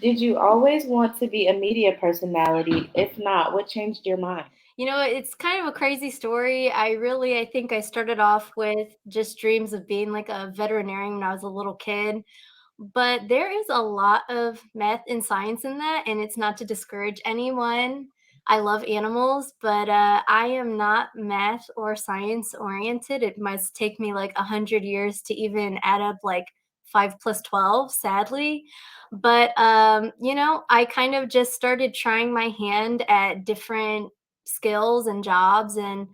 Did you always want to be a media personality? If not, what changed your mind? It's kind of a crazy story. I think I started off with just dreams of being like a veterinarian when I was a little kid. But there is a lot of math and science in that, and it's not to discourage anyone. I love animals, but I am not math or science oriented. It must take me like 100 years to even add up like 5 plus 12, sadly. But I kind of just started trying my hand at different skills and jobs and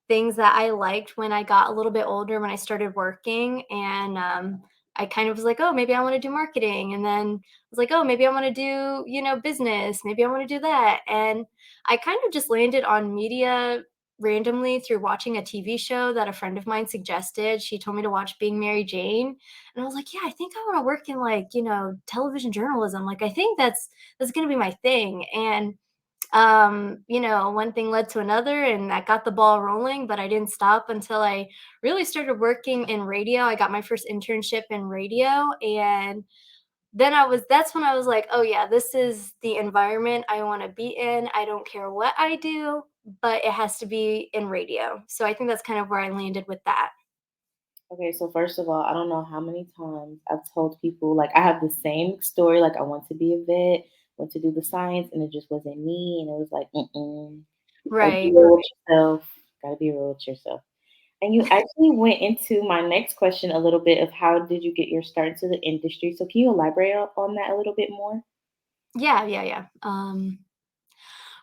things that I liked when I got a little bit older when I started working. And I kind of was like, oh, maybe I want to do marketing. And then I was like, oh, maybe I want to do, business. Maybe I want to do that. And I kind of just landed on media randomly through watching a TV show that a friend of mine suggested. She told me to watch Being Mary Jane. And I was like, yeah, I think I want to work in like, television journalism. Like I think that's gonna be my thing. And one thing led to another and that got the ball rolling, but I didn't stop until I really started working in radio. I got my first internship in radio, and that's when I was like, "Oh yeah, this is the environment I want to be in. I don't care what I do, but it has to be in radio." So I think that's kind of where I landed with that. Okay, so first of all, I don't know how many times I've told people like I have the same story. Like I want to be a vet, want to do the science, and it just wasn't me. And it was like, gotta be Right. real with yourself. Gotta be real with yourself. And you actually went into my next question a little bit of how did you get your start into the industry? So can you elaborate on that a little bit more? Yeah, yeah, yeah.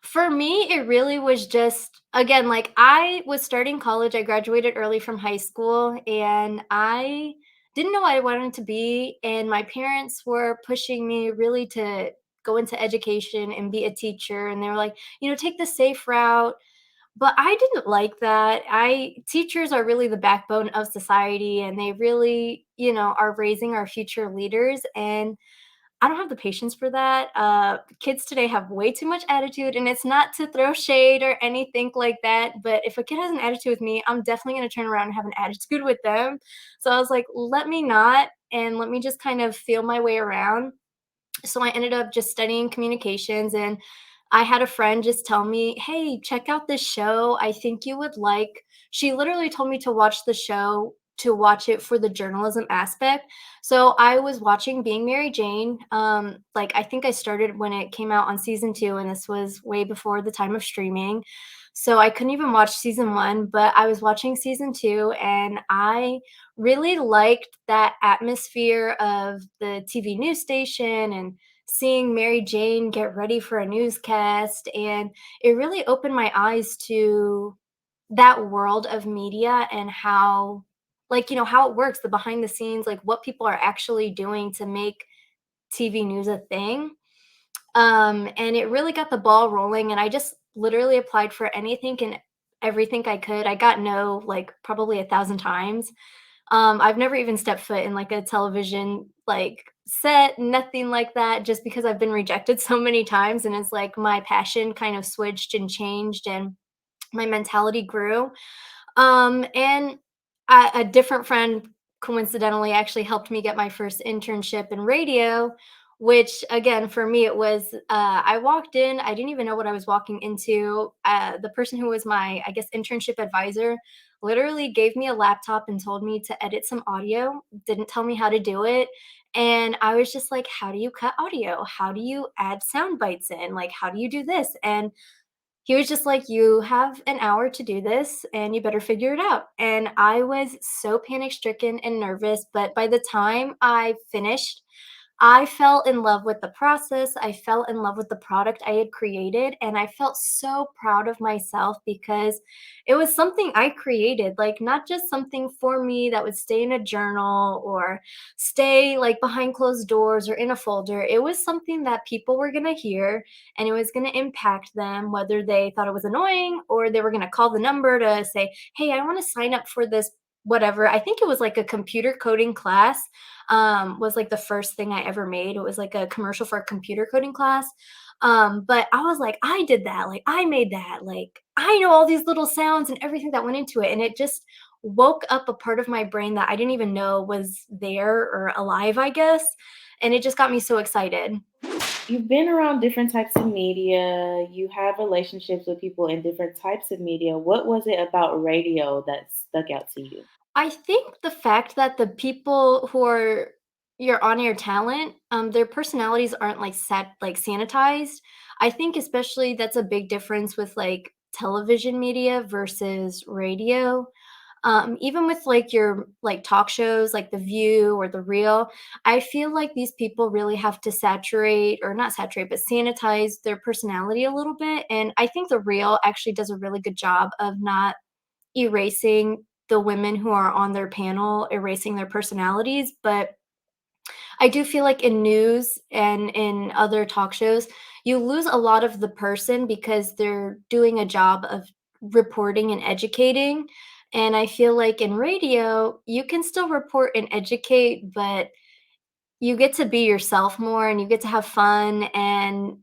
For me, it really was just again, like, I was starting college, I graduated early from high school, and I didn't know what I wanted to be, and my parents were pushing me really to go into education and be a teacher, and they were like, "Take the safe route," but I didn't like that. I Teachers are really the backbone of society, and they really, are raising our future leaders, and I don't have the patience for that. Kids today have way too much attitude, and it's not to throw shade or anything like that. But if a kid has an attitude with me, I'm definitely going to turn around and have an attitude with them. So I was like, let me not, and let me just kind of feel my way around. So I ended up just studying communications, and I had a friend just tell me, "Hey, check out this show. I think you would like." She literally told me to watch the show to watch it for the journalism aspect. So I was watching Being Mary Jane. Like I think I started when it came out on season 2, and this was way before the time of streaming. So I couldn't even watch season 1, but I was watching season 2, and I really liked that atmosphere of the TV news station and seeing Mary Jane get ready for a newscast. And it really opened my eyes to that world of media and how, like, how it works, the behind the scenes, like what people are actually doing to make TV news a thing. And it really got the ball rolling. And I just literally applied for anything and everything I could. I got no like probably 1,000 times. I've never even stepped foot in like a television like set, nothing like that, just because I've been rejected so many times. And it's like my passion kind of switched and changed, and my mentality grew. And a different friend coincidentally actually helped me get my first internship in radio, which again for me it was I walked in, I didn't even know what I was walking into. The person who was my, I guess, internship advisor literally gave me a laptop and told me to edit some audio, didn't tell me how to do it. And I was just like, how do you cut audio? How do you add sound bites in? Like, how do you do this? And he was just like, "You have an hour to do this and you better figure it out." And I was so panic stricken and nervous. But by the time I finished, I fell in love with the process. I fell in love with the product I had created. And I felt so proud of myself because it was something I created, like not just something for me that would stay in a journal or stay like behind closed doors or in a folder. It was something that people were going to hear, and it was going to impact them, whether they thought it was annoying or they were going to call the number to say, "Hey, I want to sign up for this." Whatever. I think it was like a computer coding class, was like the first thing I ever made. It was like a commercial for a computer coding class. But I was like, I did that. Like, I made that. Like, I know all these little sounds and everything that went into it. And it just woke up a part of my brain that I didn't even know was there or alive, I guess. And it just got me so excited. You've been around different types of media. You have relationships with people in different types of media. What was it about radio that stuck out to you? I think the fact that the people who are your on-air talent, their personalities aren't like sanitized. I think especially that's a big difference with like television media versus radio. Even with like your like talk shows like The View or The Real, I feel like these people really have to saturate or not saturate, but sanitize their personality a little bit. And I think The Real actually does a really good job of not erasing the women who are on their panel, erasing their personalities. But I do feel like in news and in other talk shows, you lose a lot of the person because they're doing a job of reporting and educating. And I feel like in radio, you can still report and educate, but you get to be yourself more and you get to have fun. And,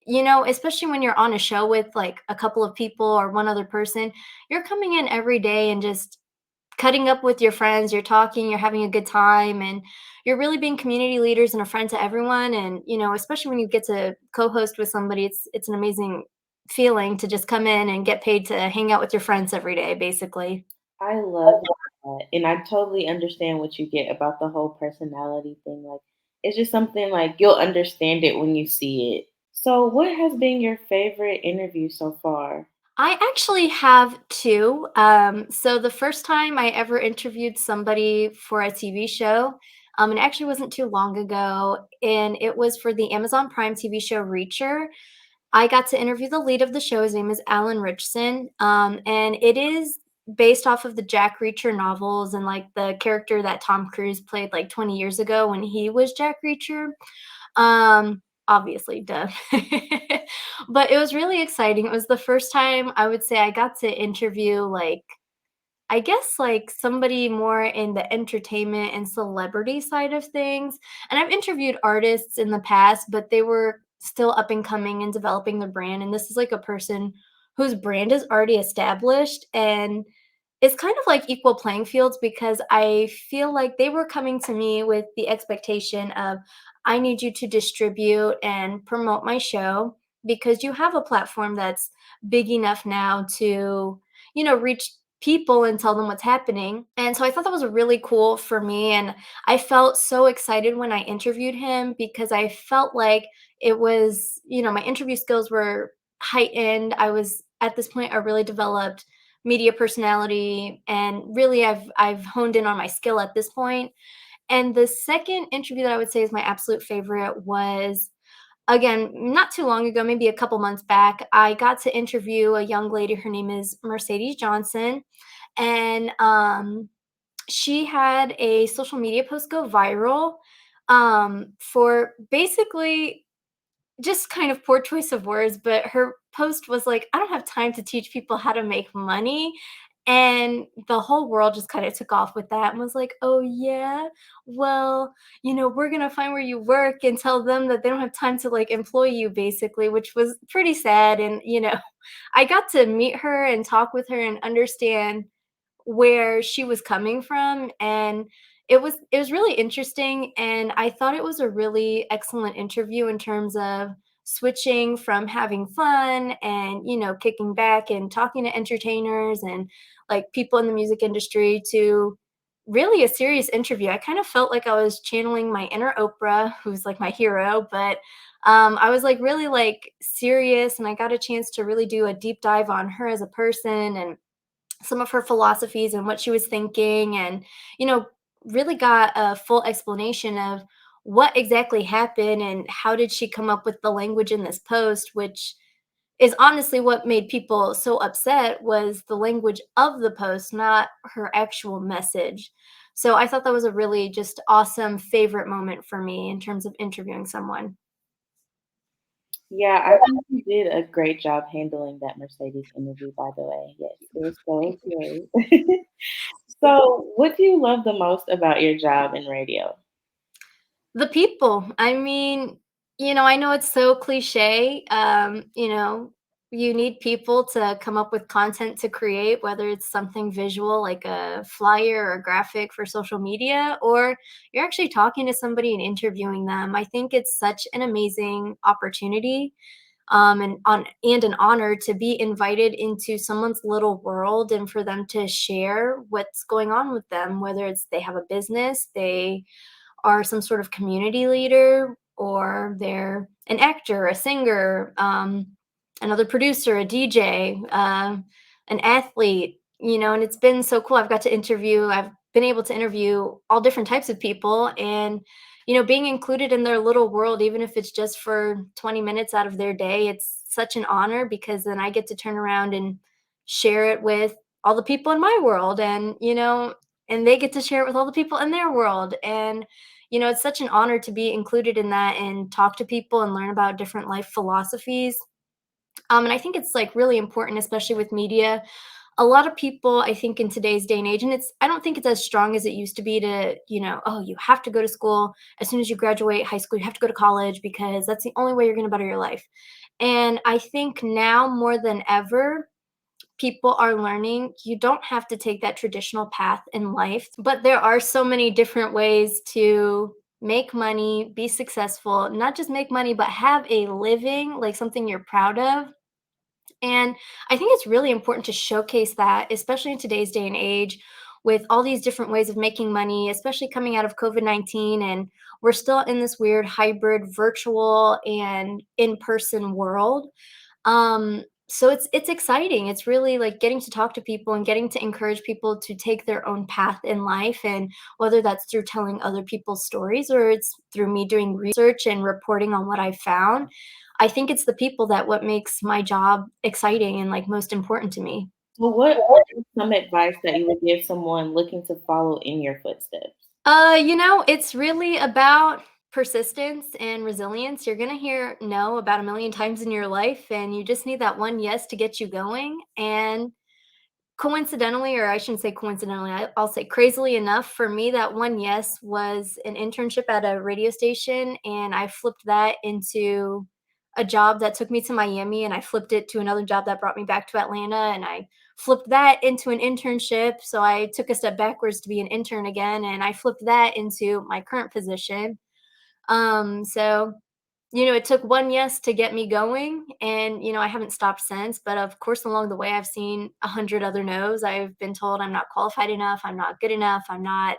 especially when you're on a show with like a couple of people or one other person, you're coming in every day and just cutting up with your friends, you're talking, you're having a good time, and you're really being community leaders and a friend to everyone. And, especially when you get to co-host with somebody, it's an amazing feeling to just come in and get paid to hang out with your friends every day, basically. I love that, and I totally understand what you get about the whole personality thing. Like, it's just something like you'll understand it when you see it. So, what has been your favorite interview so far? I actually have two. So the first time I ever interviewed somebody for a TV show, it actually wasn't too long ago, and it was for the Amazon Prime TV show Reacher. I got to interview the lead of the show. His name is Alan Richson, and it is based off of the Jack Reacher novels and like the character that Tom Cruise played like 20 years ago when he was Jack Reacher. Obviously, duh. But it was really exciting. It was the first time I would say I got to interview like I guess like somebody more in the entertainment and celebrity side of things. And I've interviewed artists in the past, but they were still up and coming and developing their brand. And this is like a person whose brand is already established, and it's kind of like equal playing fields because I feel like they were coming to me with the expectation of, I need you to distribute and promote my show because you have a platform that's big enough now to, reach people and tell them what's happening. And so I thought that was really cool for me. And I felt so excited when I interviewed him because I felt like it was, my interview skills were heightened. I was at this point a really developed media personality, and really I've honed in on my skill at this point. And the second interview that I would say is my absolute favorite was, again, not too long ago, maybe a couple months back. I got to interview a young lady. Her name is Mercedes Johnson, and she had a social media post go viral for basically just kind of poor choice of words, but her post was like, "I don't have time to teach people how to make money." And the whole world just kind of took off with that and was like, "Oh, yeah? Well, we're going to find where you work and tell them that they don't have time to like employ you," basically, which was pretty sad. And, I got to meet her and talk with her and understand where she was coming from, and it was really interesting. And I thought it was a really excellent interview in terms of switching from having fun and kicking back and talking to entertainers and like people in the music industry to really a serious interview. I kind of felt like I was channeling my inner Oprah, who's like my hero, but I was like really like serious, and I got a chance to really do a deep dive on her as a person and some of her philosophies and what she was thinking, and you know really got a full explanation of what exactly happened and how did she come up with the language in this post, which is honestly what made people so upset was the language of the post, not her actual message. So I thought that was a really just awesome favorite moment for me in terms of interviewing someone. Yeah, I think you did a great job handling that Mercedes interview, by the way. Yes, it was so great. So, what do you love the most about your job in radio? The people. I mean, I know it's so cliche, you need people to come up with content to create, whether it's something visual like a flyer or a graphic for social media, or you're actually talking to somebody and interviewing them. I think it's such an amazing opportunity, and an honor to be invited into someone's little world and for them to share what's going on with them, whether it's they have a business, they are some sort of community leader, or they're an actor, a singer, another producer, a DJ, an athlete, and it's been so cool. I've been able to interview all different types of people, and, being included in their little world, even if it's just for 20 minutes out of their day, it's such an honor because then I get to turn around and share it with all the people in my world, and they get to share it with all the people in their world. And it's such an honor to be included in that and talk to people and learn about different life philosophies. And I think it's like really important, especially with media. A lot of people, I think, in today's day and age, and I don't think it's as strong as it used to be to, oh, you have to go to school as soon as you graduate high school, you have to go to college because that's the only way you're going to better your life. And I think now more than ever, people are learning you don't have to take that traditional path in life, but there are so many different ways to make money, be successful, not just make money, but have a living, like something you're proud of. And I think it's really important to showcase that, especially in today's day and age, with all these different ways of making money, especially coming out of COVID-19. And we're still in this weird hybrid virtual and in person world. So it's exciting. It's really like getting to talk to people and getting to encourage people to take their own path in life, and whether that's through telling other people's stories or it's through me doing research and reporting on what I found. I think it's the people that what makes my job exciting and like most important to me. Well, what is some advice that you would give someone looking to follow in your footsteps? It's really about persistence and resilience. You're going to hear no about a million times in your life, and you just need that one yes to get you going. And coincidentally, or I shouldn't say coincidentally, I'll say crazily enough, for me, that one yes was an internship at a radio station, and I flipped that into a job that took me to Miami, and I flipped it to another job that brought me back to Atlanta, and I flipped that into an internship. So I took a step backwards to be an intern again, and I flipped that into my current position. So it took one yes to get me going, and, I haven't stopped since, but of course, along the way, I've seen 100 other no's. I've been told I'm not qualified enough, I'm not good enough, I'm not,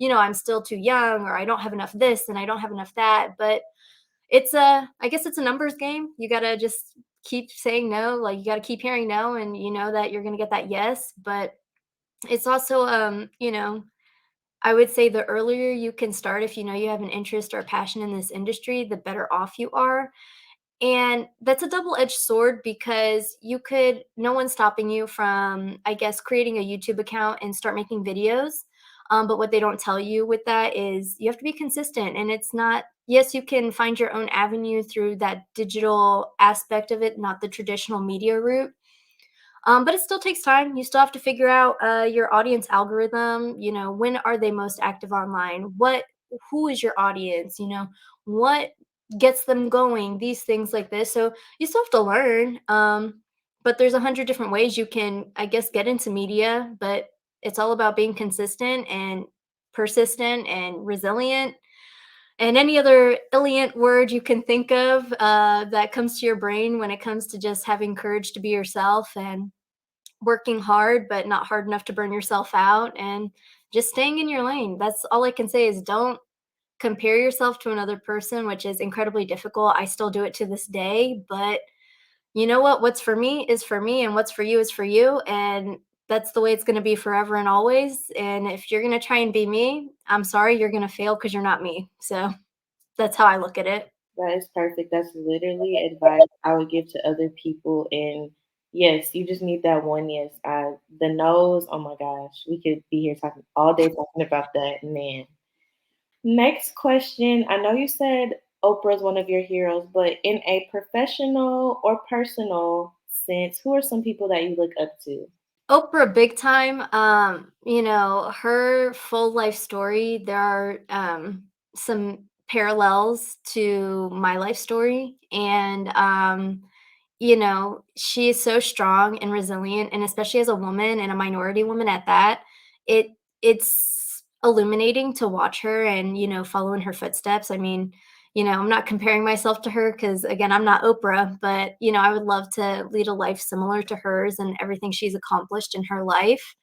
I'm still too young, or I don't have enough this and I don't have enough that. But I guess it's a numbers game. You gotta just keep saying no, like, you gotta keep hearing no, and you know that you're gonna get that yes. But it's also, I would say the earlier you can start, if you know you have an interest or a passion in this industry, the better off you are. And that's a double-edged sword because no one's stopping you from, I guess, creating a YouTube account and start making videos. But what they don't tell you with that is you have to be consistent. And it's not, yes, you can find your own avenue through that digital aspect of it, not the traditional media route. But it still takes time. You still have to figure out your audience algorithm. When are they most active online? Who is your audience? What gets them going? These things like this. So you still have to learn. But there's 100 different ways you can, I guess, get into media. But it's all about being consistent and persistent and resilient, and any other illiant word you can think of that comes to your brain when it comes to just having courage to be yourself and working hard, but not hard enough to burn yourself out, and just staying in your lane. That's all I can say is don't compare yourself to another person, which is incredibly difficult. I still do it to this day, but you know what? What's for me is for me, and what's for you is for you. And that's the way it's going to be forever and always. And if you're going to try and be me, I'm sorry, you're going to fail because you're not me. So that's how I look at it. That is perfect. That's literally advice I would give to other people. And yes, you just need that one yes. The no's, oh my gosh, we could be here talking all day talking about that, man. Next question. I know you said Oprah's one of your heroes, but in a professional or personal sense, who are some people that you look up to? Oprah, big time. Her full life story, there are some parallels to my life story. And, she is so strong and resilient, and especially as a woman and a minority woman at that, it it's illuminating to watch her and, follow in her footsteps. I mean, I'm not comparing myself to her because again, I'm not Oprah, but, I would love to lead a life similar to hers and everything she's accomplished in her life.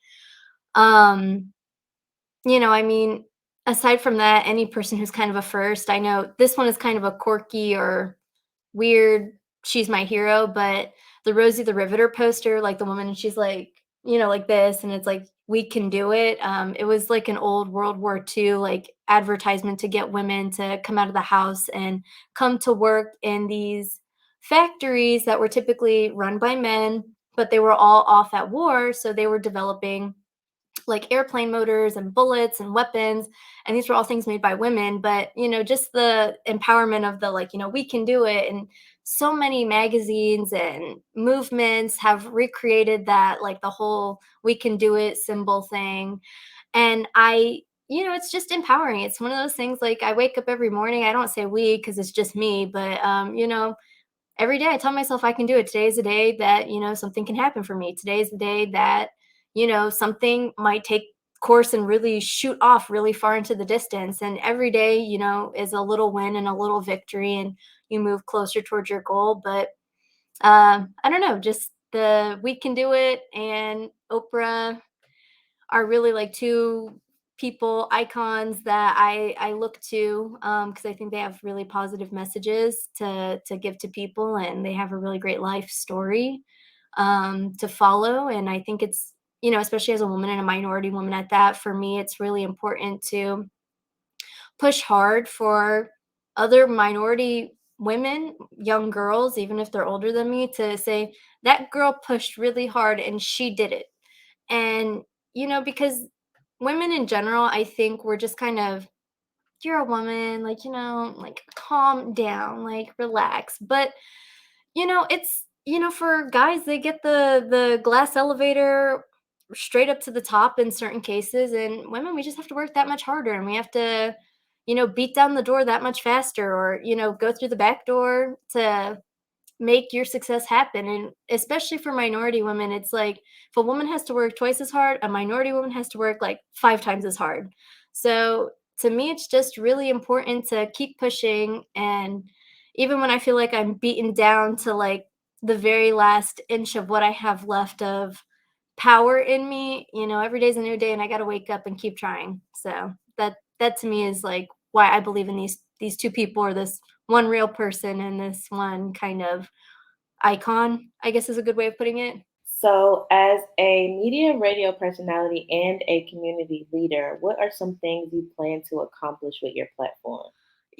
Um, I mean, aside from that, any person who's kind of a first, I know this one is kind of a quirky or weird she's my hero, but the Rosie the Riveter poster, like the woman, and she's like, like this, and it's like, we can do it. It was like an old World War II like advertisement to get women to come out of the house and come to work in these factories that were typically run by men, but they were all off at war, so they were developing like airplane motors and bullets and weapons, and these were all things made by women. But just the empowerment of the, like, we can do it, and so many magazines and movements have recreated that, like the whole we can do it symbol thing. And it's just empowering. It's one of those things, like, I wake up every morning, I don't say we because it's just me, but every day I tell myself I can do it. Today is the day that, something can happen for me. Today is the day that, something might take course and really shoot off really far into the distance. And every day, is a little win and a little victory, and you move closer towards your goal. But I don't know, just the we can do it and Oprah are really like two people icons that I look to, because I think they have really positive messages to give to people, and they have a really great life story to follow. And I think it's, especially as a woman and a minority woman at that, for me, it's really important to push hard for other minority women, young girls, even if they're older than me, to say that girl pushed really hard and she did it. And, because women in general, I think we're just kind of, you're a woman, like, like, calm down, like, relax. But, it's, for guys, they get the glass elevator straight up to the top in certain cases. And women, we just have to work that much harder, and we have to, beat down the door that much faster, or, go through the back door to make your success happen. And especially for minority women, it's like, if a woman has to work twice as hard, a minority woman has to work like 5 times as hard. So to me, it's just really important to keep pushing. And even when I feel like I'm beaten down to like the very last inch of what I have left of power in me, every day's a new day, and I got to wake up and keep trying. So that to me is like why I believe in these two people, or this one real person and this one kind of icon, I guess is a good way of putting it. So, as a media radio personality and a community leader, what are some things you plan to accomplish with your platform?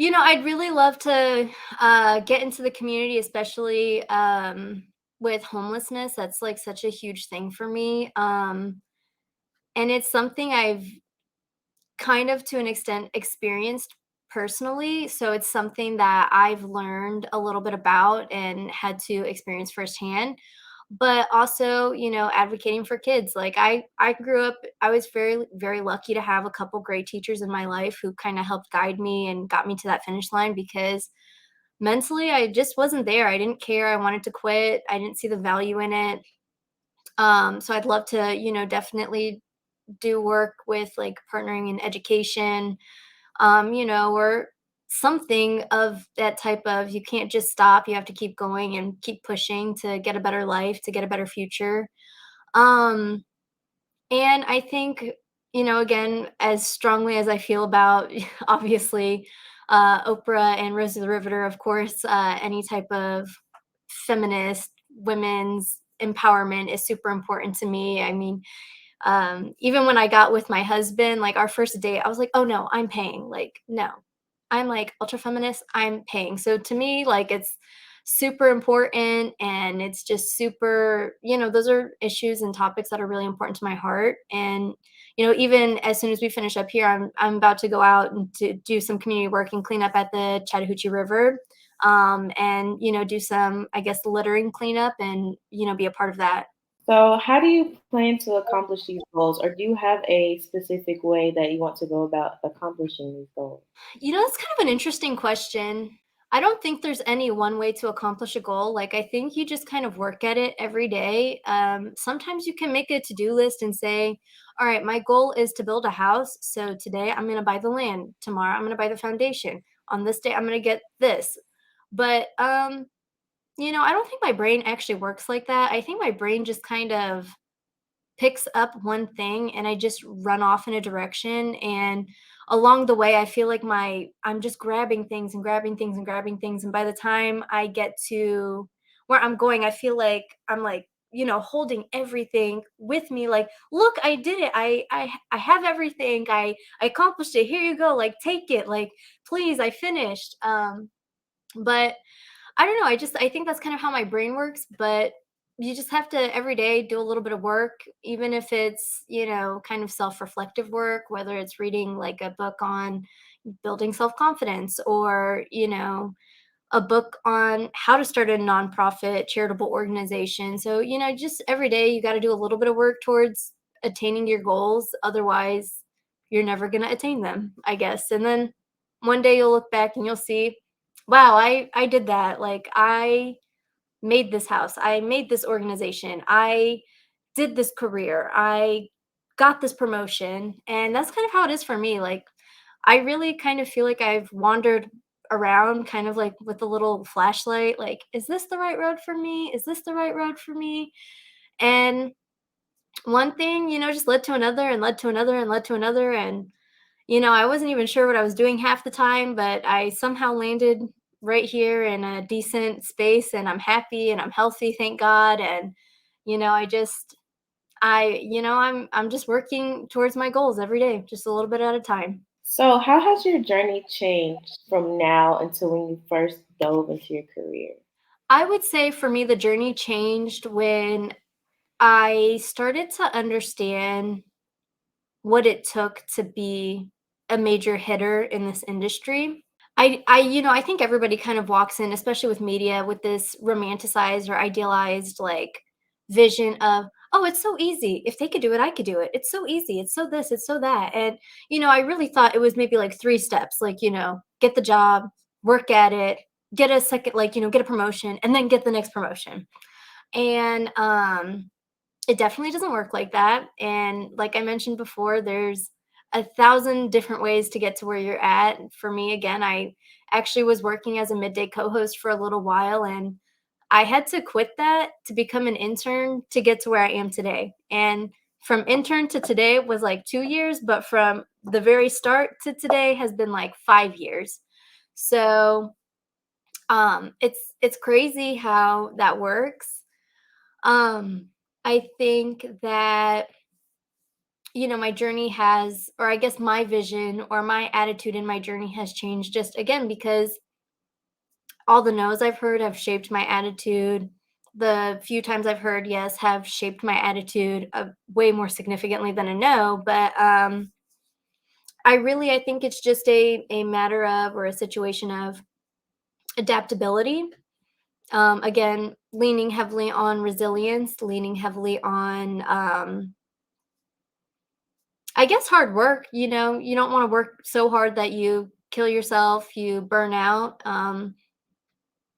I'd really love to get into the community, especially with homelessness. That's like such a huge thing for me. And it's something I've kind of, to an extent, experienced personally. So it's something that I've learned a little bit about and had to experience firsthand. But also, advocating for kids. Like, I grew up, I was very, very lucky to have a couple great teachers in my life who kind of helped guide me and got me to that finish line, because mentally I just wasn't there. I didn't care. I wanted to quit. I didn't see the value in it. So I'd love to, definitely do work with like partnering in education, or something of that type of, you can't just stop, you have to keep going and keep pushing to get a better life, to get a better future. Um, and I think, again, as strongly as I feel about obviously Oprah and Rosie the Riveter, of course, any type of feminist women's empowerment is super important to me. I mean, even when I got with my husband, like our first date, I was like, "Oh no, I'm paying." Like, no. I'm like ultra feminist, I'm paying. So to me, like, it's super important, and it's just super, those are issues and topics that are really important to my heart. And even as soon as we finish up here, I'm about to go out and to do some community work and clean up at the Chattahoochee River. And do some, I guess, littering cleanup, and be a part of that. So, how do you plan to accomplish these goals, or do you have a specific way that you want to go about accomplishing these goals? That's kind of an interesting question. I don't think there's any one way to accomplish a goal. Like, I think you just kind of work at it every day. Sometimes you can make a to-do list and say, all right, my goal is to build a house. So today I'm going to buy the land. Tomorrow I'm going to buy the foundation. On this day I'm going to get this. But I don't think my brain actually works like that. I think my brain just kind of picks up one thing and I just run off in a direction, and along the way I feel like my I'm just grabbing things and grabbing things and grabbing things, and by the time I get to where I'm going, I feel like I'm like, holding everything with me, like, look, I did it. I have everything. I accomplished it. Here you go. Like, take it. Like, please, I finished. But I don't know, I think that's kind of how my brain works, but you just have to every day do a little bit of work, even if it's, kind of self-reflective work, whether it's reading like a book on building self-confidence, or, a book on how to start a nonprofit charitable organization. So, just every day you got to do a little bit of work towards attaining your goals. Otherwise, you're never going to attain them, I guess. And then one day you'll look back and you'll see, wow, I did that. Like, I made this house. I made this organization. I did this career. I got this promotion. And that's kind of how it is for me. Like, I really kind of feel like I've wandered around kind of like with a little flashlight, like, is this the right road for me? Is this the right road for me? And one thing, just led to another and led to another and led to another. And, I wasn't even sure what I was doing half the time, but I somehow landed right here in a decent space, and I'm happy and I'm healthy, thank God. And, I just I'm just working towards my goals every day, just a little bit at a time. So, how has your journey changed from now until when you first dove into your career? I would say for me, the journey changed when I started to understand what it took to be a major hitter in this industry. I think everybody kind of walks in, especially with media, with this romanticized or idealized like vision of, oh, it's so easy. If they could do it, I could do it. It's so easy. It's so this, it's so that. And, I really thought it was maybe like three steps, like, get the job, work at it, get a second, like, get a promotion, and then get the next promotion. And it definitely doesn't work like that, and like I mentioned before, there's 1,000 different ways to get to where you're at. For me, again, I actually was working as a midday co-host for a little while, and I had to quit that to become an intern to get to where I am today. And from intern to today was like 2 years, but from the very start to today has been like 5 years. So, it's crazy how that works. Um, I think that, my journey has, or I guess my vision or my attitude in my journey has changed just again because all the no's I've heard have shaped my attitude. The few times I've heard yes have shaped my attitude way more significantly than a no. But I think it's just a matter of, or a situation of, adaptability. Again, leaning heavily on resilience, leaning heavily on, I guess, hard work. You don't want to work so hard that you kill yourself, you burn out.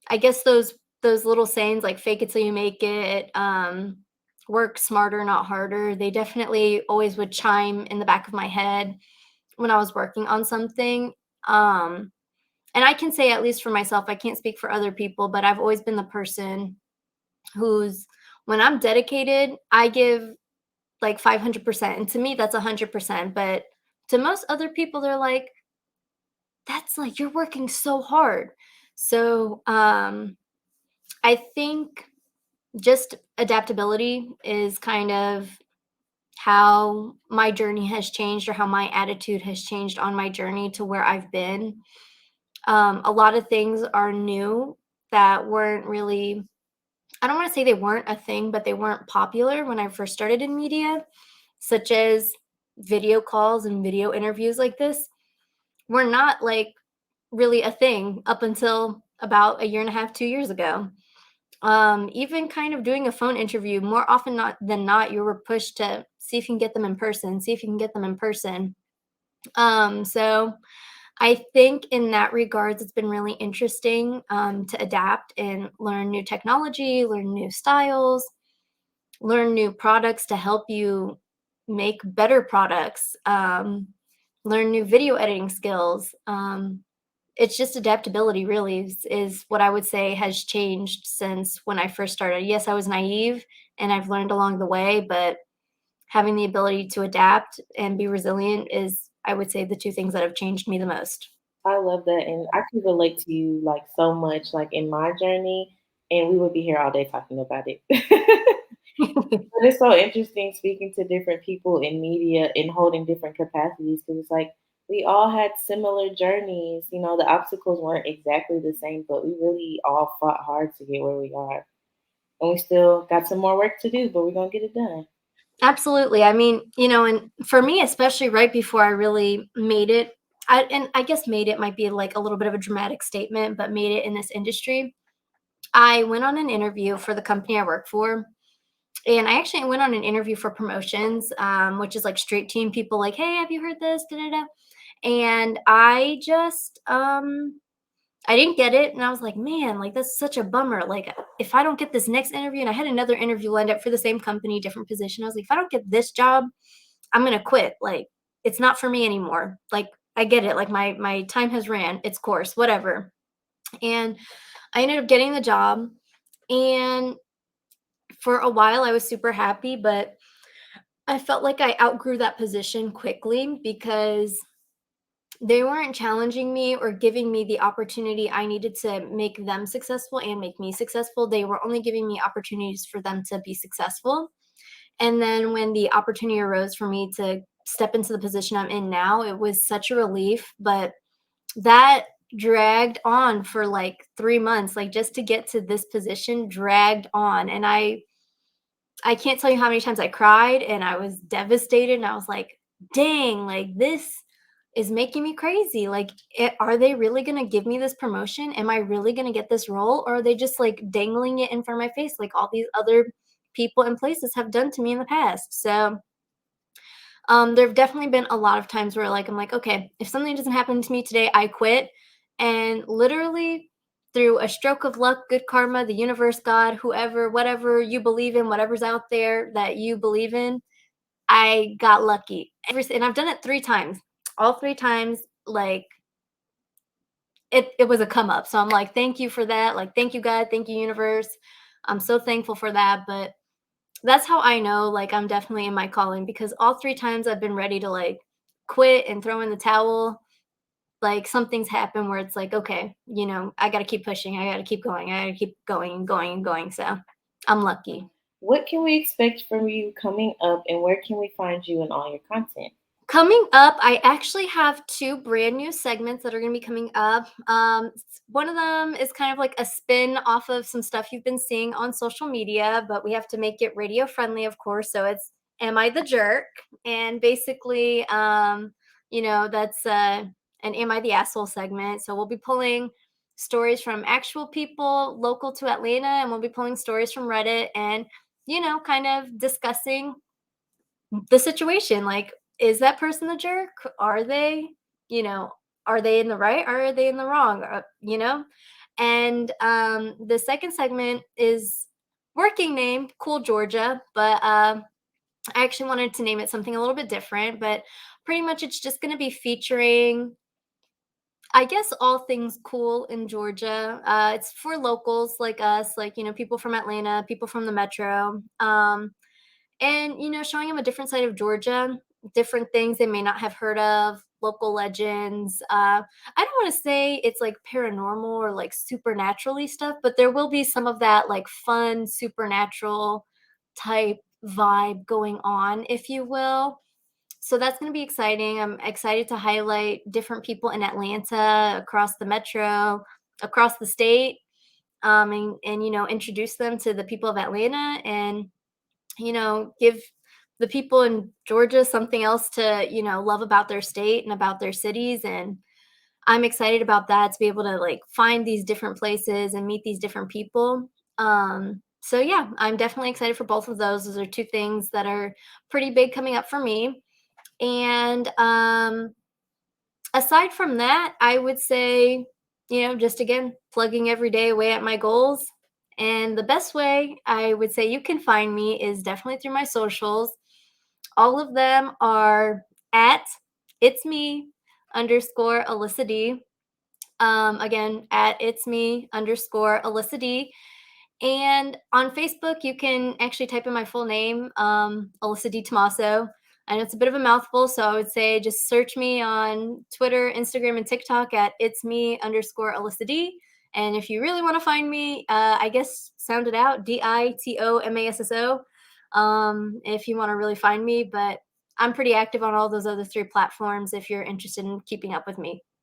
I guess those little sayings like "fake it till you make it," "work smarter, not harder." They definitely always would chime in the back of my head when I was working on something. Um, and I can say, at least for myself, I can't speak for other people, but I've always been the person who's, when I'm dedicated, I give like 500%. And to me, that's 100%. But to most other people, they're like, that's like, you're working so hard. So I think just adaptability is kind of how my journey has changed, or how my attitude has changed on my journey to where I've been. A lot of things are new that weren't really, I don't want to say they weren't a thing, but they weren't popular when I first started in media, such as video calls and video interviews like this were not like really a thing up until about a year and a half, 2 years ago. Even kind of doing a phone interview, more often not than not, you were pushed to see if you can get them in person, see if you can get them in person. So I think in that regards, it's been really interesting to adapt and learn new technology, learn new styles, learn new products to help you make better products, learn new video editing skills. It's just adaptability, really, is what I would say has changed since when I first started. Yes, I was naive and I've learned along the way, but having the ability to adapt and be resilient is, I would say, the two things that have changed me the most. I love that, and I can relate to you like so much, like in my journey, and we would be here all day talking about it. But it's so interesting speaking to different people in media and holding different capacities because it's like we all had similar journeys. You know, the obstacles weren't exactly the same, but we really all fought hard to get where we are. And we still got some more work to do, but we're going to get it done. Absolutely. I mean, and for me, especially right before I really made it, and I guess made it might be like a little bit of a dramatic statement, but made it in this industry. I went on an interview for the company I work for, and I actually went on an interview for promotions, which is like straight team people like, hey, have you heard this? Da, da, da. And I didn't get it, and I was like, man, like that's such a bummer. Like if I don't get this next interview, and I had another interview lined up for the same company, different position. I was like, if I don't get this job, I'm gonna quit. Like it's not for me anymore. Like I get it. Like my time has ran its course, whatever. And I ended up getting the job, and for a while I was super happy, but I felt like I outgrew that position quickly because they weren't challenging me or giving me the opportunity I needed to make them successful and make me successful. They were only giving me opportunities for them to be successful. And then when the opportunity arose for me to step into the position I'm in now, it was such a relief. But that dragged on for like 3 months, like just to get to this position dragged on. And I can't tell you how many times I cried and I was devastated and I was like, dang, like this is making me crazy. Like, are they really going to give me this promotion? Am I really going to get this role? Or are they just like dangling it in front of my face like all these other people and places have done to me in the past? So, there have definitely been a lot of times where like I'm like, okay, if something doesn't happen to me today, I quit. And literally through a stroke of luck, good karma, the universe, God, whoever, whatever you believe in, whatever's out there that you believe in, I got lucky. And I've done it 3 times. All 3 times, like it was a come up. So I'm like, thank you for that. Like, thank you, God, thank you, universe. I'm so thankful for that. But that's how I know, like, I'm definitely in my calling because all 3 times I've been ready to, like, quit and throw in the towel, like, something's happened where it's like, "Okay, I gotta keep pushing, I gotta keep going, I gotta keep going and going and going," so I'm lucky. What can we expect from you coming up, and where can we find you in all your content? Coming up, I actually have 2 brand new segments that are gonna be coming up. One of them is kind of like a spin off of some stuff you've been seeing on social media, but we have to make it radio friendly, of course. So it's "Am I the Jerk?" And basically, that's an "Am I the Asshole?" segment. So we'll be pulling stories from actual people local to Atlanta, and we'll be pulling stories from Reddit and kind of discussing the situation. Like, is that person the jerk? Are they, you know, are they in the right or are they in the wrong? And the second segment is working name, Cool Georgia, but I actually wanted to name it something a little bit different. But pretty much it's just going to be featuring, I guess, all things cool in Georgia. It's for locals like us, like, people from Atlanta, people from the metro. And showing them a different side of Georgia, different things they may not have heard of, local legends. I don't want to say it's like paranormal or like supernaturally stuff, but there will be some of that like fun supernatural type vibe going on, if you will. So that's going to be exciting. I'm excited to highlight different people in Atlanta, across the metro, across the state, and introduce them to the people of Atlanta and give the people in Georgia something else to, love about their state and about their cities. And I'm excited about that, to be able to like find these different places and meet these different people. So yeah, I'm definitely excited for both of those. Those are 2 things that are pretty big coming up for me. And Aside from that, I would say, just again, plugging every day away at my goals. And the best way I would say you can find me is definitely through my socials. All of them are at it's me underscore Alyssa D. Again, at it's me underscore Alyssa D. And on Facebook, you can actually type in my full name, Alyssa DiTomasso. I know it's a bit of a mouthful, so I would say just search me on Twitter, Instagram, and TikTok at it's me underscore Alyssa D. And if you really want to find me, I guess sound it out, DITOMASSO, if you want to really find me. But I'm pretty active on all those other three platforms if you're interested in keeping up with me.